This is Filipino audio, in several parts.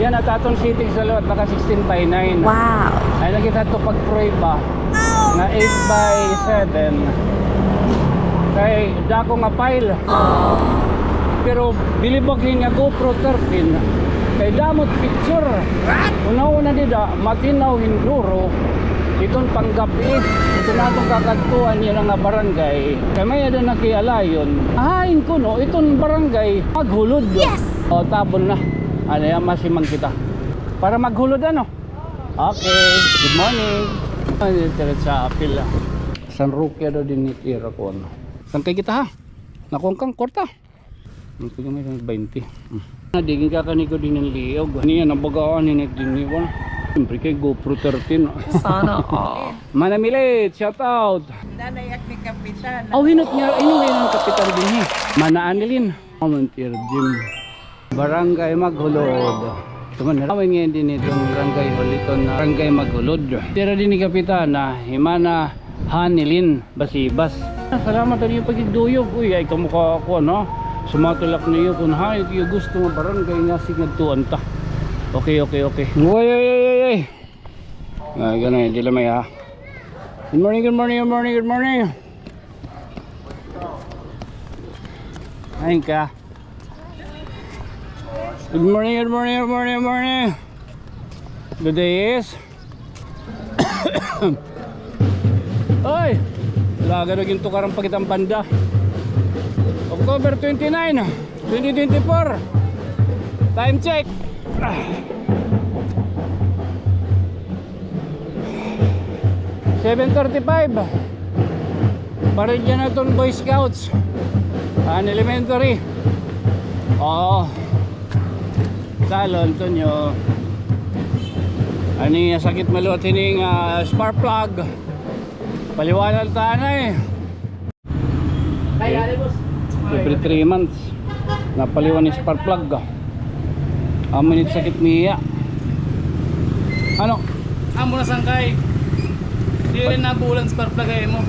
Yan at aton sitting sa loob, naka 16 by 9. Wow. Ay lang kita ito pag-prueba na 8 by 7. Kay dako nga file. Pero bilibagin nga GoPro 13. Kay damot picture. Una-una dida, matinaw hinduro. Itong panggabi. Ito na itong kakagtuan niya nga barangay. Kay may ada nakialayon. Ahain ko no, itong barangay maghulod. Yes! O tabon na. Ano yan, masimang kita. Para maghulod ano? Okay, good morning. Ay, tiret sa apil. San Roque daw din itira ko ano. San kay kita ha? Nakuha kang korta. Ang pagkamay ng 20. Nadigin ka kaniko din ng liog. Ano yan, nabagaan ni Nidiniwan. Siyempre kay GoPro 13. Sana all. Manamilit, shout out. Nanayak ni Kapitan. Oh, hinot niya. Anyway, ng kapitan din eh. Manaanilin. Volunteer gym. Barangay Maghulod. Tuman na rawin ngayon din itong barangay Huliton na barangay Maghulod. Tira din ni Kapitana, Himana Hanilin, Basibas. Salamat rin yung pagduyog. Uy, ay kamukha ako, no? Sumatulak niyo kung hayop yung gusto ng barangay nga signagtuan ta. Okay. Uy. Ay, ganun, hindi lamay ha. Good morning. Ayun ka. Good morning. The day is Oy! Laga na ginto karang pagitang banda. October 29, 2024. Time check. 7:35. Parin dyan na itong Boy Scouts. Elementary. Oo. Salon to nyo. Ani sakit maluot hining spark plug. Paliwanag tanay. Every 3 months napaliwan yung spark plug. Amunit sakit niya. Ano? Amo na sangkay. Di rin nabulan spark plug ay mo.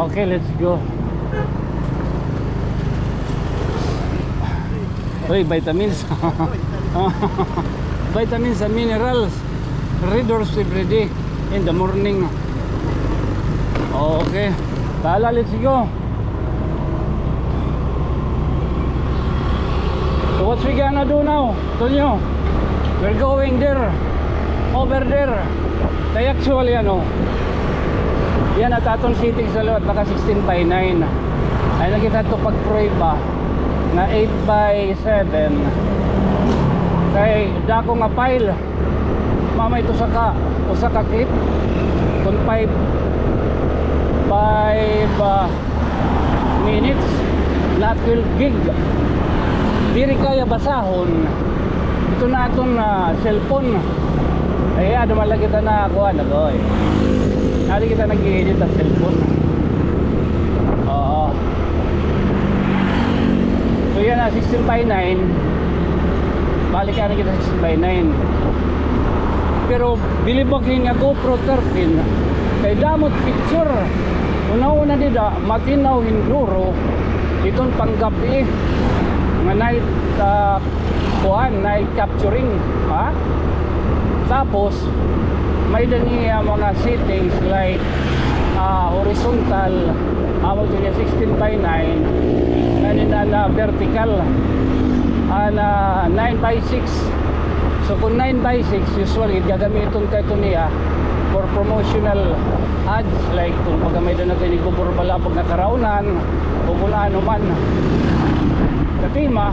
Okay, let's go. Uy, vitamins. Vitamins and minerals. Readers every day in the morning. Okay. Tala, let's go. So what we gonna do now? Tonyo, we're going there. Over there. Kaya actually ano, yan at aton sitting sa loob, naka 16 by 9. Ay lang kita ito pag-prueba na 8 by 7. Kay dako nga file. Mama ito usa ka clip kung 5 minutes na 12 gig. Diri kaya basahon. Ito na atong cellphone. Ay dumalag kita na kuha na goy. Nali kita nag-edit sa cellphone. Oo. So yan na 16 by 9. Balikan na kita 16 by 9. Pero bilibagin nga GoPro 13. Kay damot picture. Una-una dida, matinaw hinduro. Itong panggabi nga night night capturing, ha? Tapos may dani mga settings like horizontal, amo to 16 by 9, kanina na vertical na 9 by 6. So kung 9 by 6 usually gagamiton kay ito niya for promotional ads, like kung pagkamay doon natin ikubur balapag na karaunan o kung ano man. Katima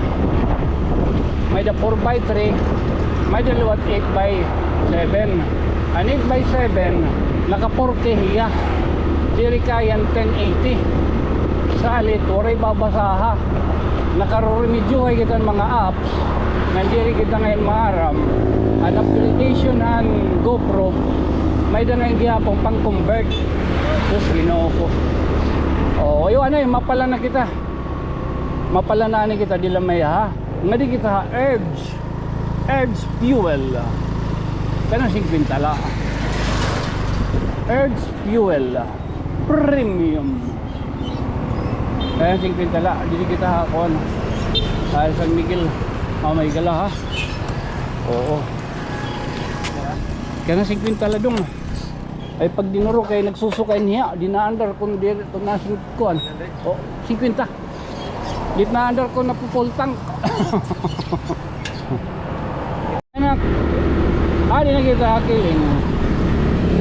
may da 4 by 3, may daliwat 8 by 7. An 8 by 7 naka 4K hiya, diri kayan 1080 sa alit waray babasaha. Nakaroremedyo ay kita mga apps na diri kita ngayon maaram. An application ng GoPro may da nga gihapon pang convert. Tapos ginoo ko, oh ayo ano mapala na kita, mapala na kita dila may ha nga di kita ha Edge fuel kana 50 tala. Edge fuel premium kaya 50 tala. Di kita ha kon San Miguel Oh, may gala ha. Oo. Kaya na 50 ladong. Ay pag dinuro kay nagsusukay niya, dinaandar kung nasin kuan. Oh, 50. Dinaandar ko na full tank. Anak. Di na kita hakiling.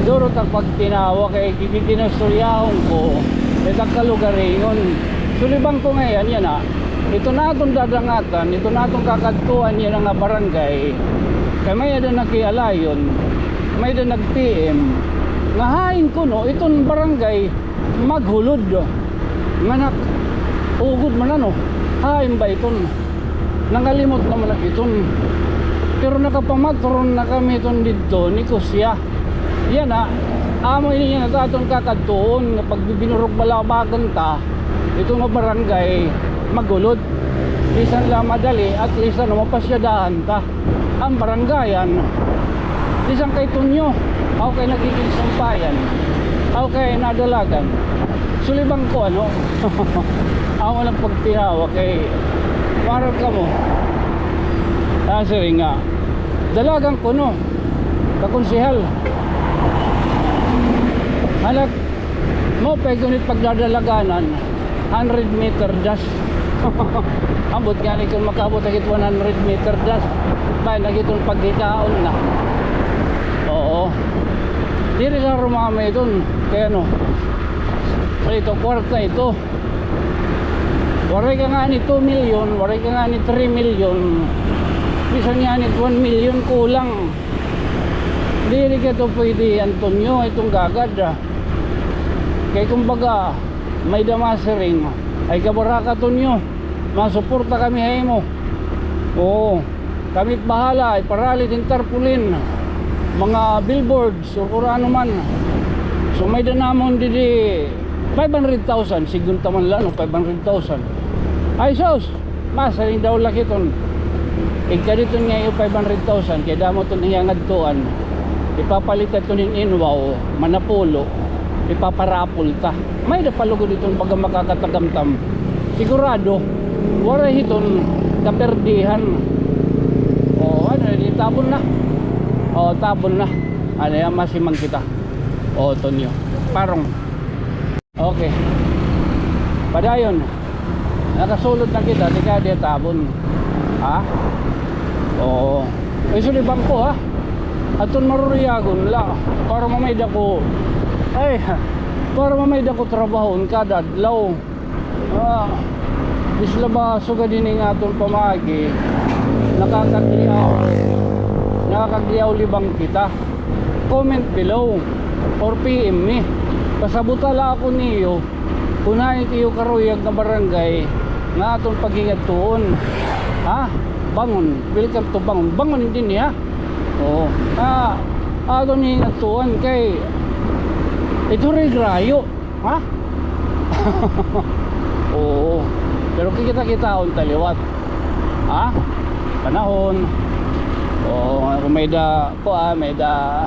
Duro tag pag tinawa kay giginasuryahon ko. May tagkalugaringon. Sulibang ko ngayon yan ha. Ito na itong dadangatan, ito na itong kakatuan yan nga barangay. Kaya may na nakialayon, may na nag-PM. Ngahain ko no, itong barangay maghulod. Nganak, ugod man ano, hain ba iton? Nangalimot naman na iton. Pero nakapamatron na kami itong dito, ni Kusya. Yan ha, amo niya na itong kakatuon, pag binurog balabagan ta, itong barangay magulod. Lisan lang madali at lisan mapasyadahan ta. Ang barangayan, lisan kay tunyo, ako kay nagiging sampayan, ako kay nadalagan. Sulibang ko ano, ako lang pagtinawa kay parang ka mo. Kasi nga, dalagang ko no, kakonsihal. Anak mo, pegunit pagdadalaganan, 100 meter dash. Ambot nga kung makabot agit 100 meter dash. Bayan agitong pagkikaon na. Oo. Di rin lang rumami ito. Kaya no. So ito, kwarta ito. Waray ka nga ni 2 million, waray ka nga ni 3 million. Bisan nga ni 1 million kulang. Di rin ka ito pwede, Antonio, itong gagad. Kaya kumbaga, may damasiring ay kabaraka to nyo, masuporta kami hay mo. Oo, kamit bahala ay paralit ng tarpulin, mga billboards o kung ano man. So may danamon didi 500,000 sigun taman lang 500,000 ay sos masaling daw laki ton igka dito nga yung 500,000 kaya damo ton nga ngadtuan ipapalitan to nin inwaw manapulo ipaparapol ta. May napalugod itong baga makakatagamtam. Sigurado, wala hiton kaperdihan. O ano, tabon na. O tabon na. Ano yan, masimang kita. O Tonyo. Parang. Okay. Padayon. Nakasulod na kita, di ka di tabon. Ha? Oo. Ay sulibang ko ha. Aton maruriyagon la. Para mamayda ko. Ay, para mamayda ko trabahon kada adlaw. Isla ba suga din nga atong pamagi nakakagliaw libang kita. Comment below or PM me. Pasabutala ako niyo kunain tiyo karuyag na barangay nga atong pagingad tuon. Ha? Bangon. Welcome to Bangon. Bangon din niya. Oo. Atong hingad tuon kay ito rin grayo. Ha? Oo. Pero kita-kita on taliwat. Ha? Panahon. Oo, kung may da may da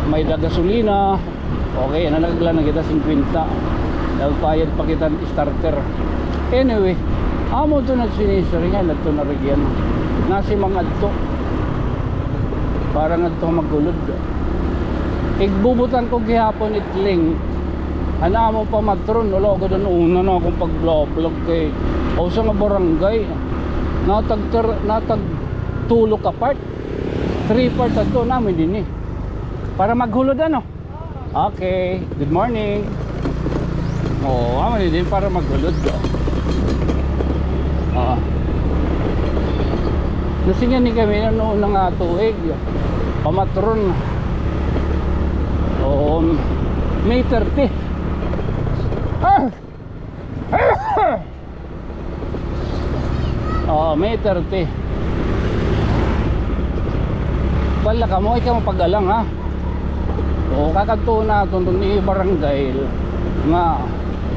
may da gasolina. Okay, naglan na kita 50. Nagpayad pa kita starter. Anyway, amo to nagsinisiri nga nagto na regyan. Nasi mga adto. Parang adto magulod. Igbubutan ko gihapon itling. Ana mo pa matron ulo ko doon una na akong pag-vlog kay o sa nga barangay natag tulok apart 3 parts ato namin din para maghulod ano. Okay, good morning. Aman din para maghulod nasingan ni kami noon nga tuig pamatron May 30. May 30. Wala ka mo, ikaw mapagalang ha. Kakanto na itong ni barangay nga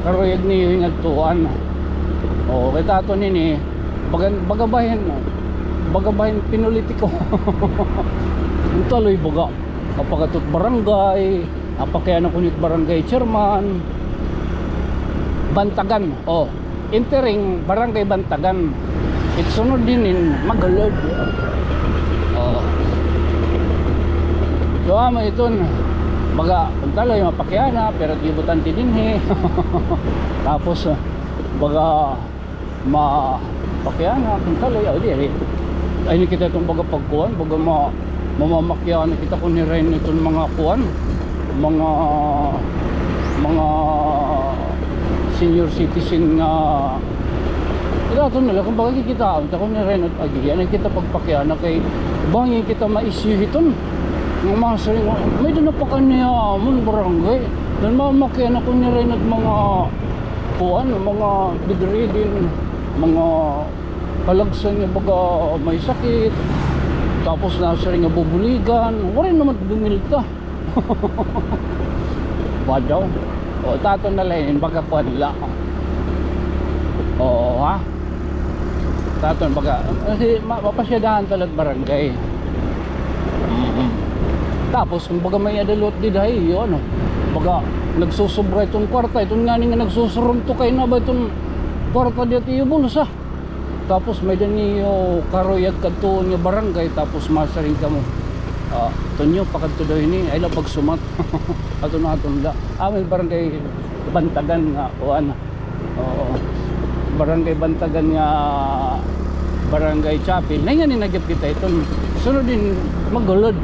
karuyag ni hinagtuan. Kita ito nini bagabahin pinulitiko. Tuloy baga kapagatot barangay apakaya na kunit barangay chairman Bantagan. Entering barangay Bantagan Itsunod din magalod. Oo. So ama iton baga untalo yung mapakyana pero tibutan tidinhi. Tapos baga mapakyana untalo ya di ay ni kita itong baga pagkuhan baga mamamakyan kita kung ni Ren itong mga kuhan mga senior citizen nga ito nila kung bakit kita kung ni Ren at agiyan ay kita pagpakyan na kay bangin kita ma-issue iton ng mga saring may doon na pa kanya mon barangay doon mamamakyan ako ni Ren at mga kuhan mga bedridden mga palagsan nga baga may sakit tapos nasa rin nga bubuligan wala naman dumilta badaw o tato na lang baga panla oo ha tato baga kasi mapasyadahan talag barangay tapos kung baga may adalot di dahi yun baga nagsusubra itong kwarta itong nga nga nagsusurong to kayo na ba itong kwarta di at iyo bulsa tapos may daniyo karoyag kadto nga barangay tapos masaring ka mo tunyo pakadto daw ini ay lang pagsumat ato na aton la amin barangay Bantagan nga o ano barangay Bantagan nga barangay Chapel na nga ninagip kita itong sunod din magulod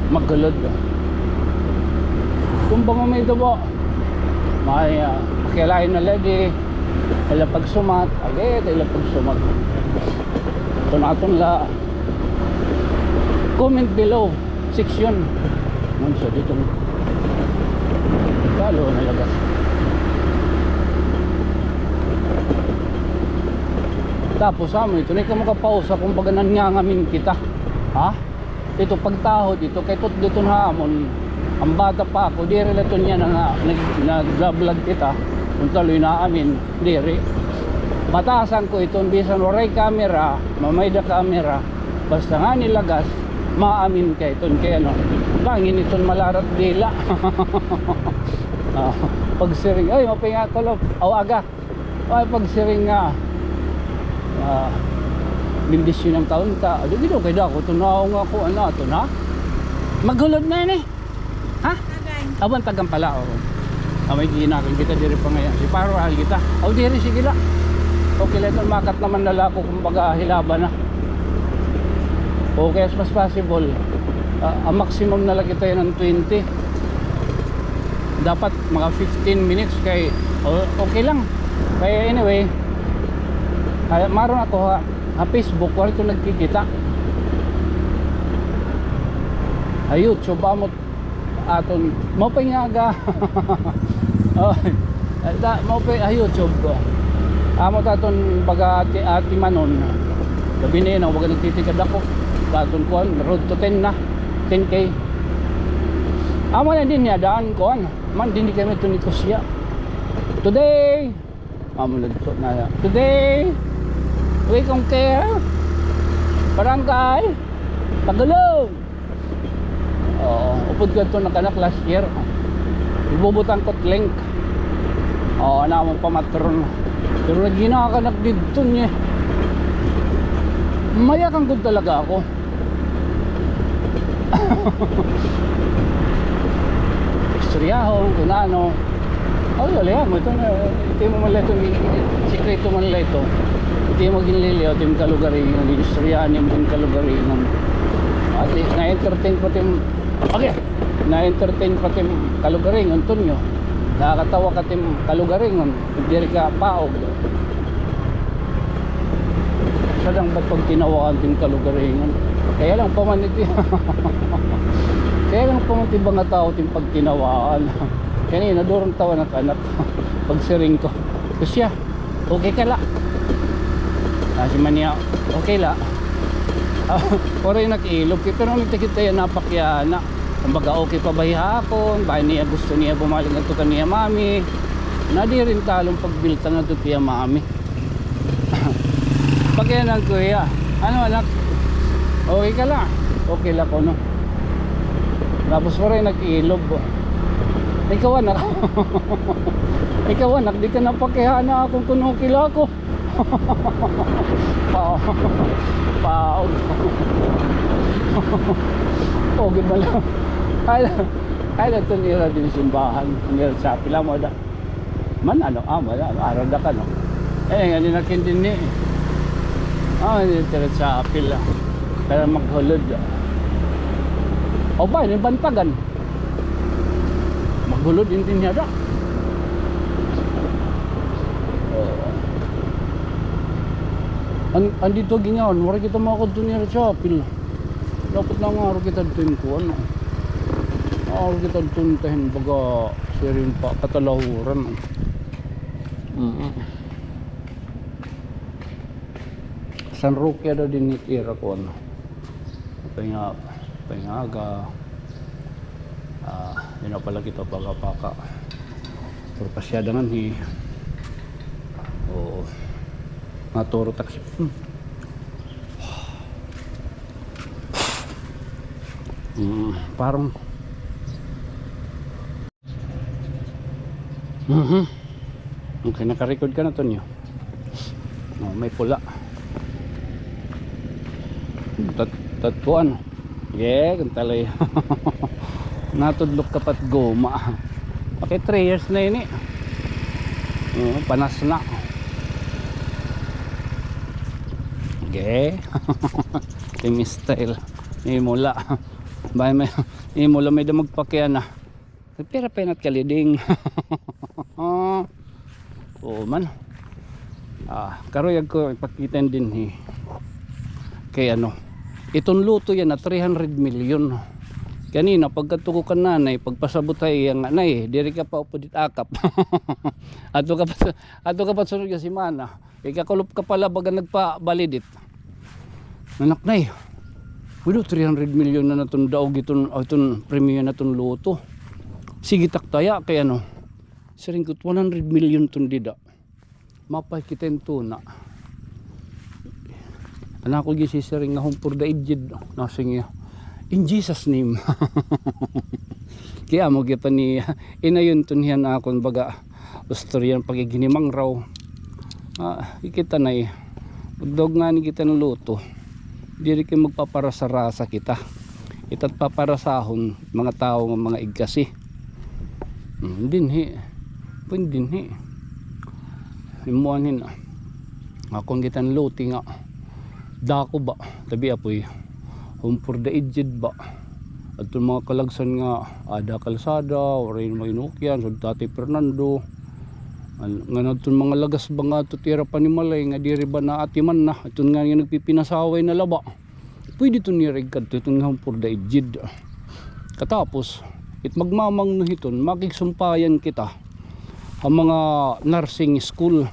magulod kung ba may dabo may pakialain na lagi ila pagsumat agad ila pagsumat ito na aton la comment below section munso dito kalo na lagas tapos ito na ka makapausa kung baga nangangamin kita ha ito pagtahod ito kay tot dito na amon ang bata pa ako di relaton niya na nag-vlog kita kung taloy na amin diri batasan ko ito bisan waray camera mamay da camera basta nga nilagas maamin ka ito kaya no bangin ito malarat dila pagsiring ay mapinga ko awaga ay pagsiring nga bindisyon ng taon ta ado gino kay dako tunaw nga ko ano ato na maghulod na yun ha awan tagang pala may ginakin kita diri pa ngayon si paro ahal kita diri sige la okay lang makat naman nala ko kumbaga hilaban na okay as much possible ang maximum na lang kita yun ng 20 dapat mga 15 minutes kay okay lang kaya anyway kaya maroon ako Facebook wala ito nagkikita YouTube amot aton mo pa nga mo pa YouTube amot aton baga ati manon gabi na yun wag nagtitikad ako aton kuhan road to 10 na 10k amo na din niya daan kuhan man din kami ito ni Kusya today amo nagto na today we don't care barangay Tagalog upod ko ito nakanak last year ibubutan ko't link na mong pamatron pero naghinakanak dito niya mayakan ko talaga ako istoryahon kung ano wala mo ito mo mala itong sikreto man nila ito ito mo ginliliw ito yung kalugaring yung istoryahan yung kalugaring at na-entertain pati okay na-entertain pati kalugaring Antonio nakakatawa ka tim kalugaring hindi ka paog sadang ba't pag tinawakan tim kalugaring kaya lang pamaniti kaya lang pamaniti ba nga tao tim pag tinawaan kanina durong tawa ng anak pag siring ko Kusya okay ka la si Mania okay la puro yung nag-ilog pero nagtakita yan napakyana kumbaga okay pa ba hapon ba niya gusto niya bumalik na ito kaniya mami na di rin talong pagbilta na ito kaya mami pagkaya ng kuya ano anak okay ka la okay la ko no tapos puro yung nag-ilog ikaw anak Ikaw anak, di ka napakihana akong kunong kila ko. Pao. Pao. Oh, gimana? Ay ito nila din simbahan. Nila sa pila mo da. Man ano, wala, araw da ka no. Nga ninakin din ni. Hindi tira sa pila. Kaya maghulod. O ba, ini bantagan. Maghulod din niya da. Andito ginyawan, wala kita makakadto niya sa apil. Dapat na nga araw kita dito ko ano. Araw kita tuntahin baga sirin pa katalahuran. San Roque ada din itira ko ano. Pengaga. Yun na pala kita pagapaka. Pero pasya dengan hi. Oo. Maturo taksi. Parang okay, naka-record ka na to niyo. May pula. Tatuan. Yeah, kantalay. Natudlok kapat goma. Okay, 3 years na yun eh. Panas na. Okay. Yung style. Imula. May imula may damag pakyan na. Pero penat kaliding. Oo man. Karoyag ko ipakitan din eh. Kaya ano. Itong luto yan na 300 million. Kanina pagkatuko ka nanay, pagpasabot ay ang nanay, diri ka pa upo dit akap. Ato ka pa sunod ka si mana. Ikakulop ka pala baga nagpabalidit. Anak nay. Wala 300 million na natong daog itong premium na itong luto. Sige taktaya kaya ano. Siringkot 100 million itong dida. Mapay kita yung tuna. Anak ko gisisiring nga humpur da idjid. Nasing in Jesus name. Kaya mo kita ni inayon tunhian akon baga ustoryan pagiginimang raw. Ikita na eh. Magdog nga ni kita ng luto. Diri kayo magpaparasa-rasa kita. Ita't paparasahon mga tao ng mga igkasi. Dinhi. Pwindinhi. Himuanin. Akong kita ng luti nga. Dako ba? Tabi apoy. Humpur da idjid ba? At yung mga kalagsan nga ada kalsada, oray mga inukyan, so Tati Fernando. Nga natun mga lagas ba nga tutira pa ni Malay nga diri ba na atiman na. At yung nga nagpipinasaway na laba. Pwede ito nirig ka ito nga humpur da idjid. Katapos, magmamang no hiton, makiksumpayan kita ang mga nursing school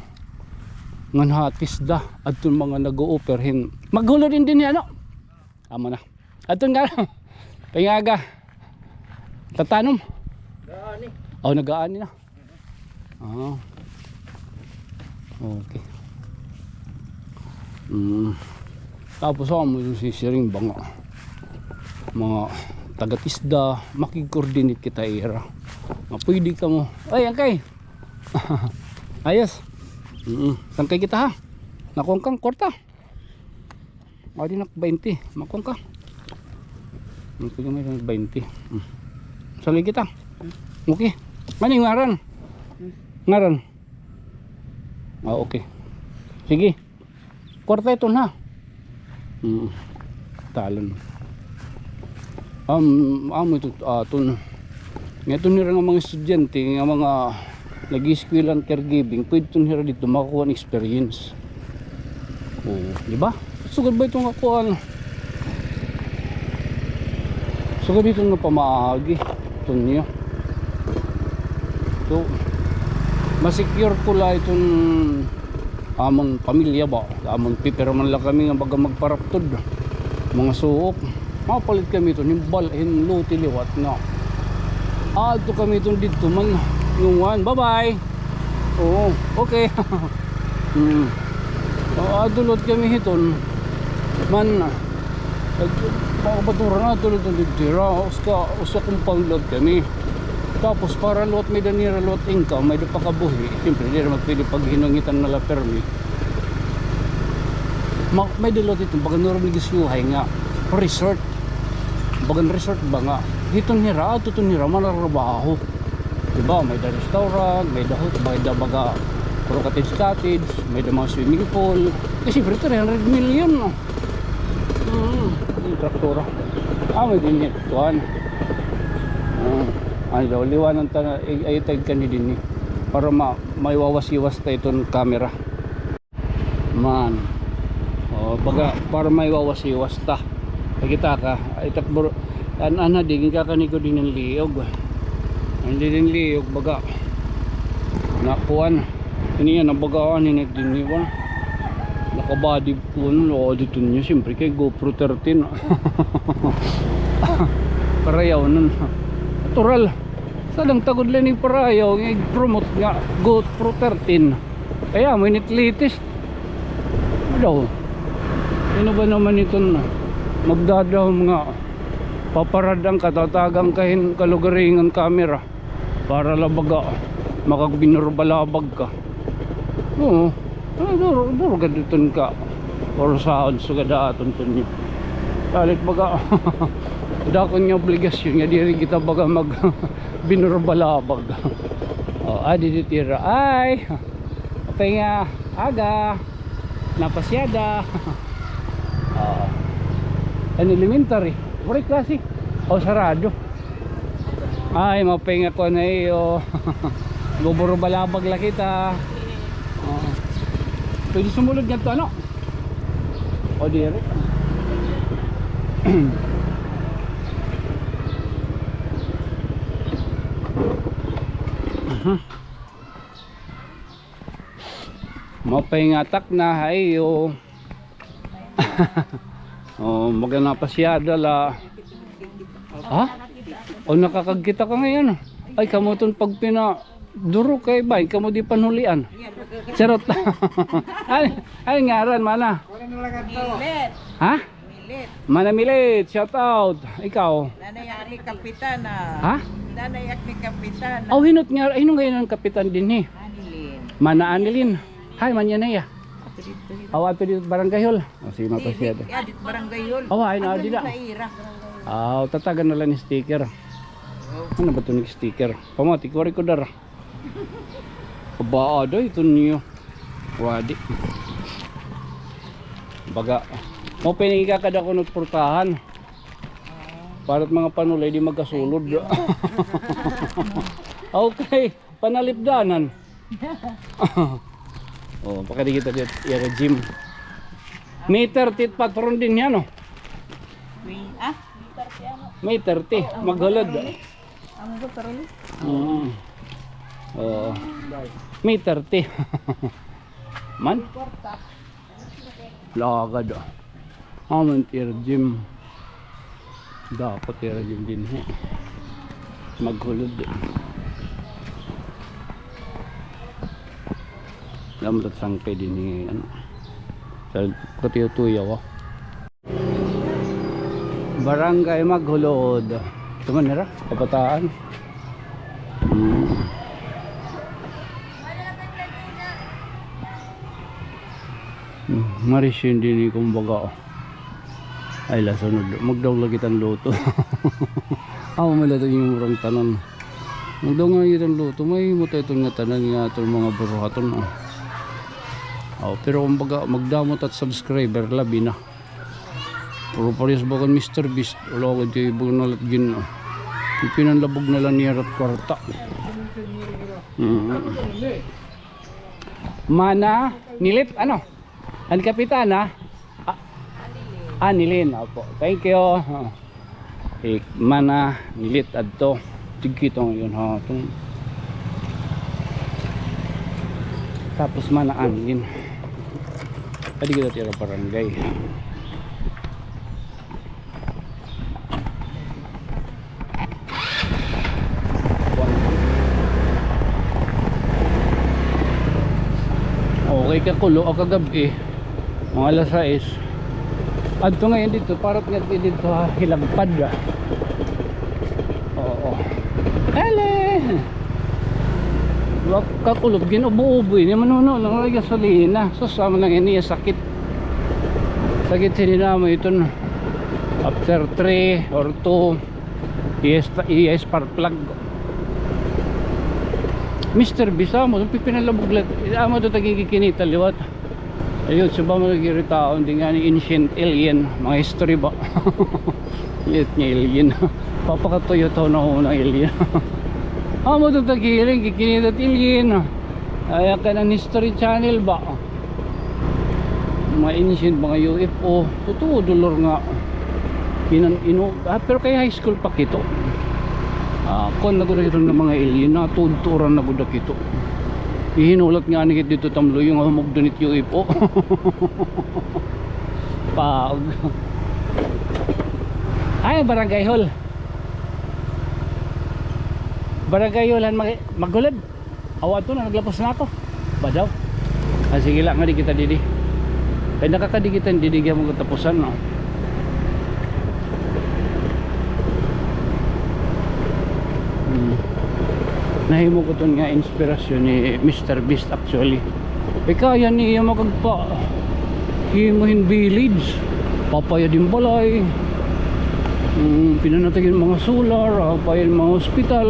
nga nahatis da at yung mga nag-o-operhin. Maghulo din yan ano? Amo na. At yung nga pingaga tatanom? Gaani. Nagaani na. Okay. Tapos ako mo yung sisiring banga mga taga-tisda makikoordinate kita ira pwede ka mo ay angkay ayos sangkay kita ha nakuha kang kwarta di nak 20 makuha ka pwede may 20 sangkay kita okay maning ngaran okay sige kwarta ito na talon ito nira ng mga estudyante ng mga nag-i-skillan caregiving pwede ito nira dito makakuha ng experience diba? Sugad ba itong kakuha sugad dito nga pamaagi ito niyo so masecure ko lang itong among pamilya ba among pero man lang kami nga baga magparaptod mga suok mapalit kami ito himbal hinluti liwat nga ito kami itong dito man nungan bye bye okay adulot kami hiton man makabatura na adulot ng dito usa compound load kami Tapos para lot may danira lot income, may pa kabuhi. Siyempre, hindi naman pwede pag hinungitan na la permit. May dalot ito, baga naroon nagisuhay nga, resort. Baga resort ba nga, hiton nira, tutun nira, manarabaho. Diba, may da restaurant, may da hot, may da baga, puro cottage, may da mga swimming pool. Kasi siyempre, 300 million. Yung traktora. May din yan, tuwan. Ano daw, liwanan ay tag ka ni din para may wawas-iwas tayo itong camera man. Baga para may wawas-iwas ta kita ka ay takbo ana din kakani ko din ng liog hindi din liog baga nakuan ini yan ang bagaan ni din ni one nakabody po no dito niyo siyempre kay GoPro 13 parayaw nun natural sadang tagod lang yung parayaw i-promote nga GoPro 13 kaya may latest daw ano ba naman ito na magdadaw mga paparadang katatagang kahin kalugaringan camera para labaga makagbinurbalabag ka duro gaditon ka or saan sugadaton to niyo kalit baga dakon nga obligasyon nga diri kita baga mag binurbalabag adi ditira ay apay nga aga napasyada elementary break klase sarado ay mapay nga ko na iyo buburbalabag la kita pwede sumulod nga to ano o dire mapahingatak na ayo magana pasyada la nakakagkita ka ngayon ay kamuton pag duro kay bay kamo di panhulian charot ay ngaran mana Milit. ha Milit. mana milit shout out ikaw Nanayak ni Kapitana. ha Nanayak ni Kapitana. hinot nga ay nung ngayon ang kapitan din Anilin. mana Anilin hay man yan ya ato dito barangay hall sige mapasyada Adit barangay yun. ay na di na Ira. tatagan na lang ni sticker ano ba ito ni sticker pamati ko rin ko dara kabaado ito niyo wadi baga mo pinigakada ko ng portahan para't mga panulay di magkasulod okay panalipdanan pakadi kita dito yung gym meter tit patron din yan may 30 maghulod Ang gutaro. may 30 man lagad aman tira gym dapat tira gym din maghulod lamot sangkay din ni ano sa katiyo-tuyo barangay Maghulod ito man nila kabataan marisyon din ni kumbaga ay lasunod magdaw lagi tan luto malato yung murang tanan magdaw nga yung luto may muta itong nga tanan nga itong mga buruhaton pero kumbaga magdamot at subscriber labi na puro parehas bagan Mr. Beast wala ko ito ibang nalatgin pinanlabog na lang niya at kwarta mana nilit ano ang kapitana Nilin opo thank you mana nilit adto tigitong yun tapos mana Nilin tadi kita tira barangay okay kakulo o kagabi mga alas 6 adto ngayon dito para't nga dito hilagpad oo ele Wag kakulob ginubo-ubo ini manuno lang lagi gasolina. Susama lang ini sakit. Sakit sinina mo ito na. After 3 or 2 i-spark plug. Mr. Bisa mo pipinalabuglat. Amo to taging kikinita liwat. Ayun, suba mo nagirita hindi nga ni ancient alien, mga history ba? Liit niya alien. Papakatuyo to na ho ng alien. Amo to tagiling kikinita alien. Ay ka ng history channel ba? Mga ancient mga UFO. Totoo dolor nga. Pero kay high school pa kito. Kung naguda ng mga alien na tuturan naguda kito. Ihinulat nga ni dito tamlo yung humog dunit UFO. Pag ay barangay hall. Barangay hallan magulad. Awa to na naglapos na ako. Badaw. Sige lang nga di kita didi. Kaya nakakadigitan didi mo katapusan no. Nahimo ko ton nga inspirasyon ni Mr. Beast actually. Kaya niya magagpa himuhin village, papaya din balay, pinanatagin mga solar, papayan mga hospital,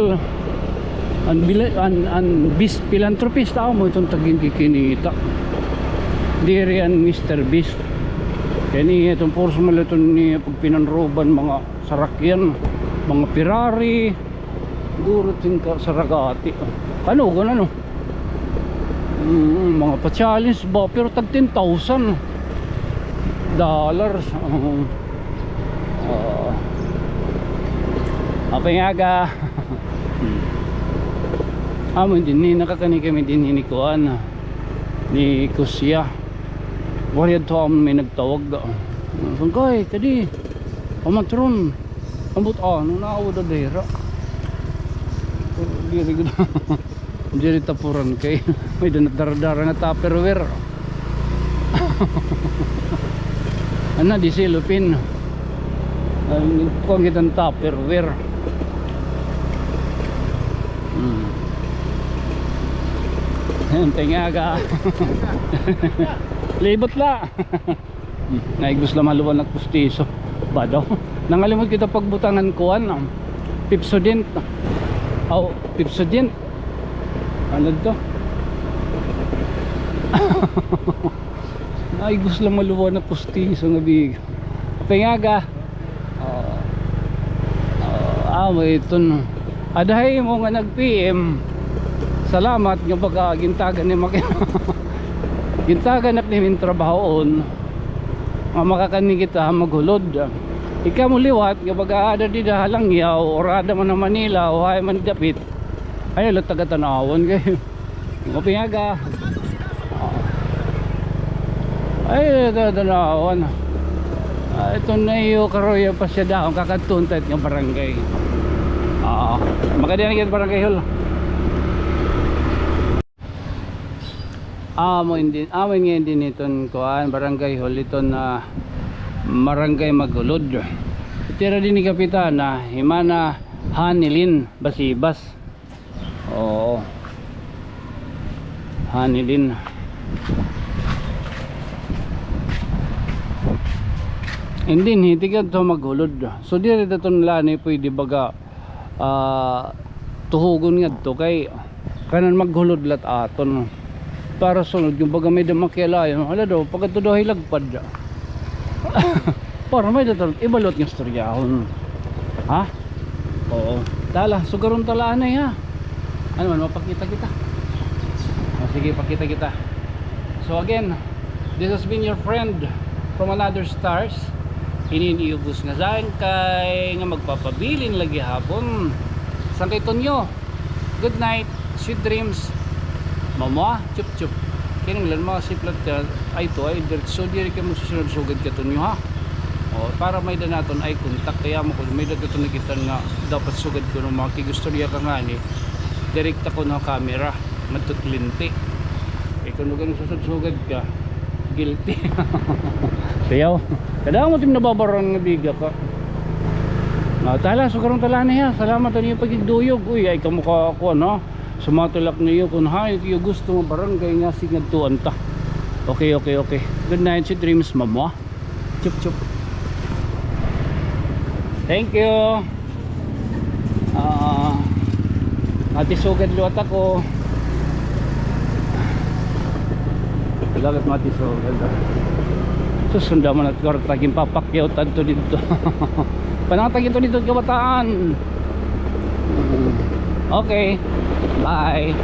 an Beast philanthropist mo itong taging kikinita. Diri yan Mr. Beast. Kaya niya itong force malaton niya pag pinanroban mga sarakyan, mga Ferrari, durutin ka sa ragati ano ganun mga pa-challenge ba pero tag $10,000 apay nga ka amo din ni nakakani kami din ni Kuan ni Kusya wariyad to may nagtawag sangkay kadi pamatron ambot ano naawad na dera diri tapuran kay may danadara nga tupperware ana di silupin kung itang tupperware tengaga libot la naigos la maluwan at pustiso ba daw nangalimot kita pagbutangan kuan Pepsodent. Pepsodent. Ano to? Ay gusto lang maluwa na pustiso nga big. Pengaga. Ito no. Adahay mo nga nag-PM. Salamat nga baga gintagan ni gintagan ni min trabahoon. Makakani kita maghulod. Ika mo liwat nga baga ada di dahalang yaw or ada man na Manila o ay man dapit ay lo taga tanawon kayo mapingaga ay tanawon ito na iyo karoya pa siya daon kakatuntad ng barangay makadiyan kita barangay hall amin nga hindi nito kuhaan barangay hall ito na Barangay Magulod. Tira din ni Kapitana Himana Hanilin Basibas. Oo. Hanilin. Hindi tigad to Magulod. So diri daton lani pwede baga tuhugon nga to kay kanan maghulod lat aton. Para sunod yung baga may damakialayon. Hala daw pagkadto daw hilagpad. Para may datal ibalot ng storyahon. Ha? Oo. Dala, sugaron talaan ay ha. Ano man mapakita kita. Sige, pakita kita. So again, this has been your friend from another stars. Iniubos nga saan kay nga magpapabilin lagi hapon. San kay Tonyo. Good night, sweet dreams. Mama, chup chup. Kining lan mga siplat ay to ay diretso diri kay mo susunod sugad ka Tonyo ha. O para may da naton ay kontak kaya mo kung may dagito nakita nga dapat sugad ko ng mga kigustorya ka nga ni direkta ko na camera matutlinti. Kung lugan susud-sugad ka guilty. Sayaw. Kada mo tim nababaran nga biga ka. Tala, sukarong tala niya. Salamat niyo pagigduyog. Uy, ay kamukha ako, no? Sumatulak niyo kung ha, yung gusto mo barangay nga signatuan ta. Okay. Good night, si Dreams, mama. Chup. Thank you. Ati sugad luwat ako. Lagat mati sugad. Susunda man at kartagin papakyaw tanto dito. Panatagin to dito kabataan. Okay. Bye.